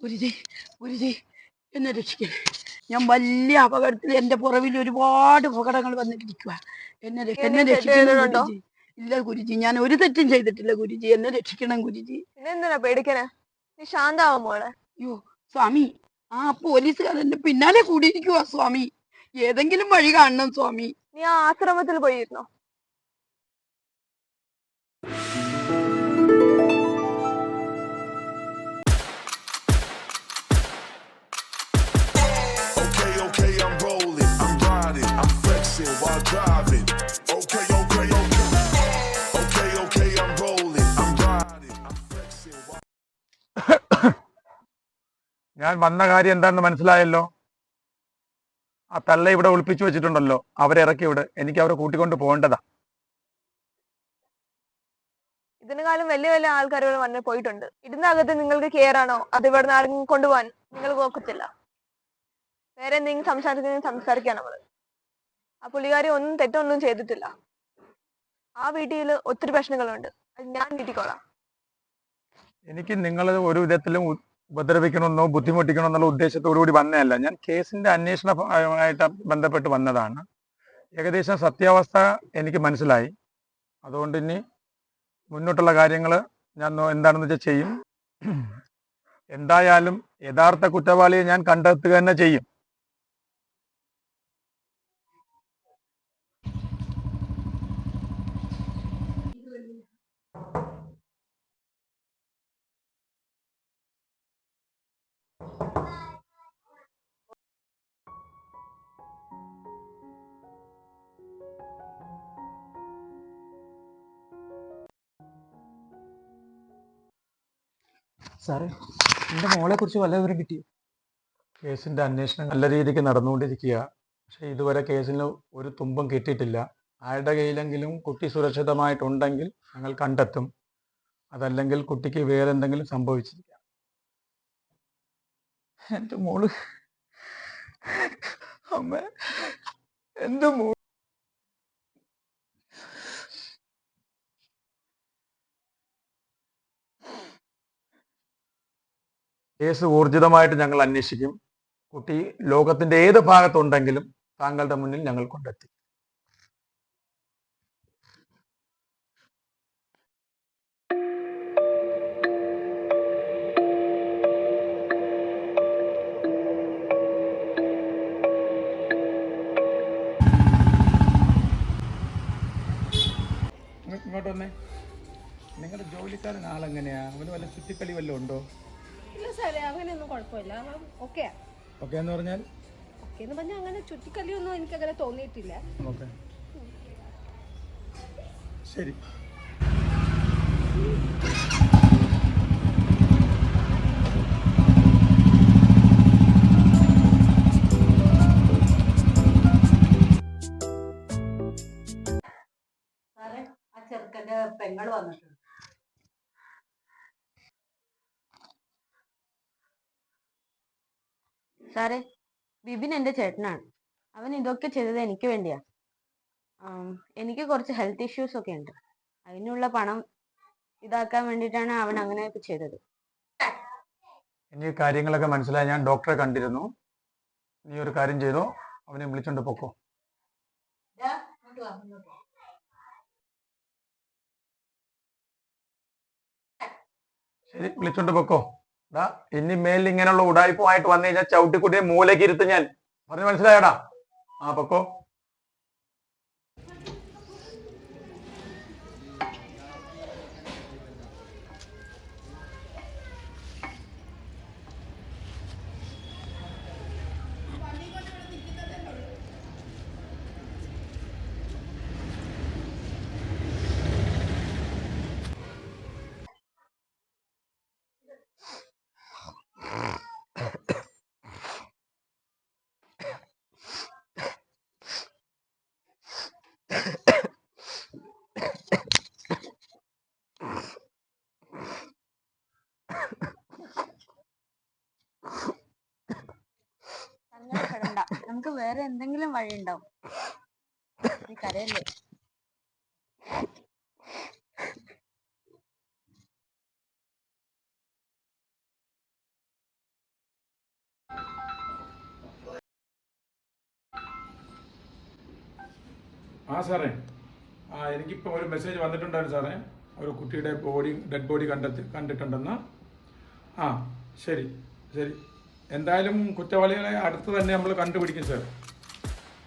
ഗുരുജി ഗുരുജി എന്നെ രക്ഷിക്കണേ. ഞാൻ വലിയ അപകടത്തിൽ എൻ്റെ പുറവിൽ ഒരുപാട് അപകടങ്ങൾ വന്നിട്ടിരിക്കുക. എന്നെ രക്ഷിക്കണം ഗുരുജി. ഇല്ല ഗുരുജി, ഞാൻ ഒരു തെറ്റും ചെയ്തിട്ടില്ല ഗുരുജി. എന്നെ രക്ഷിക്കണം ഗുരുജി. എന്തിനാ പേടിക്കണേ? നീ ശാന്താവും മോളെ. അയ്യോ സ്വാമി, ആ പോലീസുകാരന്റെ പിന്നാലെ കൂടിയിരിക്കുവാ സ്വാമി. ഏതെങ്കിലും വഴി കാണണം സ്വാമി. നീ ആ ആശ്രമത്തിൽ പോയിരുന്നോ? ഞാൻ വന്ന കാര്യം എന്താണെന്ന് മനസ്സിലായല്ലോ. ആ തള്ള ഇവിടെ ഒളിപ്പിച്ചു വെച്ചിട്ടുണ്ടല്ലോ, അവരെ ഇറക്കി വിട്. എനിക്ക് അവരെ കൂട്ടിക്കൊണ്ട് പോകേണ്ടതാ. ഇതിനെക്കാളും വലിയ വലിയ ആൾക്കാർ ഇവിടെ വന്ന് പോയിട്ടുണ്ട്. ഇതിനകത്ത് നിങ്ങൾക്ക് കെയർ ആണോ അത് ഇവിടെ ആരെങ്കിലും കൊണ്ടുപോകാൻ നിങ്ങൾ നോക്കത്തില്ല? വേറെ എന്തെങ്കിലും സംസാരിക്കാൻ നമ്മള്. ആ പുള്ളിക്കാരി ഒന്നും തെറ്റൊന്നും ചെയ്തിട്ടില്ല. ആ വീട്ടിൽ ഒത്തിരി പ്രശ്നങ്ങളുണ്ട്. അത് ഞാൻ വീട്ടിക്കോളാം. എനിക്ക് നിങ്ങൾ ഒരു വിധത്തിലും ഉപദ്രവിക്കണമെന്നോ ബുദ്ധിമുട്ടിക്കണോ എന്നുള്ള ഉദ്ദേശത്തോടു കൂടി വന്നതല്ല. ഞാൻ കേസിന്റെ അന്വേഷണമായിട്ട് ബന്ധപ്പെട്ട് വന്നതാണ്. ഏകദേശം സത്യാവസ്ഥ എനിക്ക് മനസ്സിലായി. അതുകൊണ്ട് ഇനി മുന്നോട്ടുള്ള കാര്യങ്ങൾ ഞാൻ എന്താണെന്ന് വെച്ചാൽ ചെയ്യും. എന്തായാലും യഥാർത്ഥ കുറ്റവാളിയെ ഞാൻ കണ്ടെത്തുക തന്നെ ചെയ്യും. സാറേ, എൻ്റെ മോളെ കുറിച്ച് വല്ല വിവരം കിട്ടിയോ? കേസിന്റെ അന്വേഷണം നല്ല രീതിക്ക് നടന്നുകൊണ്ടിരിക്കുക. പക്ഷെ ഇതുവരെ കേസിന് ഒരു തുമ്പും കിട്ടിയിട്ടില്ല. ആരുടെ കയ്യിലെങ്കിലും കുട്ടി സുരക്ഷിതമായിട്ടുണ്ടെങ്കിൽ ഞങ്ങൾ കണ്ടെത്തും. അതല്ലെങ്കിൽ കുട്ടിക്ക് വേറെ എന്തെങ്കിലും സംഭവിച്ചിരിക്കാം. എൻ്റെ മോള്, അമ്മ, എൻ്റെ മോള്. കേസ് ഊർജിതമായിട്ട് ഞങ്ങൾ അന്വേഷിക്കും. കുട്ടി ലോകത്തിന്റെ ഏത് ഭാഗത്തുണ്ടെങ്കിലും താങ്കളുടെ മുന്നിൽ ഞങ്ങൾ കൊണ്ടെത്തി. ഇങ്ങോട്ട് വന്നേ. നിങ്ങളുടെ ജോലിക്കാരൻ ആളെങ്ങനെയാ? അവന് വല്ല ചുറ്റിക്കളി വല്ലതും ഉണ്ടോ? ഇല്ല സാറേ, അങ്ങനെയൊന്നും കുഴപ്പമില്ല. ഓക്കെ ഓക്കെ എന്ന് പറഞ്ഞാൽ ഓക്കെ എന്ന് പറഞ്ഞാൽ അങ്ങനെ ചുറ്റിക്കളിയൊന്നും എനിക്ക് അങ്ങനെ തോന്നിയിട്ടില്ല. ഓക്കെ, ശരി. സാറേ, ആ ചെറുക്കന്റെ പെങ്ങൾ വന്നിട്ടുണ്ട്. സാറേ, ബിബിൻ എൻ്റെ ചേട്ടനാണ്. അവൻ ഇതൊക്കെ ചെയ്തത് എനിക്ക് വേണ്ടിയാ. എനിക്ക് കുറച്ച് ഹെൽത്ത് ഇഷ്യൂസ് ഒക്കെ ഉണ്ട്. അതിനുള്ള പണം ഇതാക്കാൻ വേണ്ടിയിട്ടാണ് അവൻ അങ്ങനെയൊക്കെ ചെയ്തത്. എനിക്ക് കാര്യങ്ങളൊക്കെ മനസ്സിലായി. ഞാൻ ഡോക്ടറെ കണ്ടിരുന്നു. നീ ഒരു കാര്യം ചെയ്തോ, അവനെ വിളിച്ചോണ്ട് പൊക്കോ. ശരി, വിളിച്ചോണ്ട് പൊക്കോ. ഇനി മേലിൽ ഇങ്ങനെയുള്ള ഉടായ്പുമായിട്ട് വന്നു കഴിഞ്ഞാൽ ചവിട്ടിക്കുട്ടിയെ മൂലയ്ക്ക് ഇരുത്ത് ഞാൻ. പറഞ്ഞു മനസ്സിലായടാ? ആ, പൊക്കോ. നമുക്ക് വേറെ എന്തെങ്കിലും വഴി ഉണ്ടാവും. നീ കരയല്ലേ? ആ സാറേ, എനിക്കിപ്പോൾ ഒരു മെസ്സേജ് വന്നിട്ടുണ്ടായിരുന്നു സാറേ, ഒരു കുട്ടിയുടെ ഡെഡ് ബോഡി കണ്ടിട്ടുണ്ടെന്ന്. ആ ശരി ശരി, എന്തായാലും കുറ്റവാളികളെ അടുത്ത് തന്നെ നമ്മൾ കണ്ടുപിടിക്കും സാർ.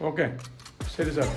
ഓക്കെ, ശരി സാർ.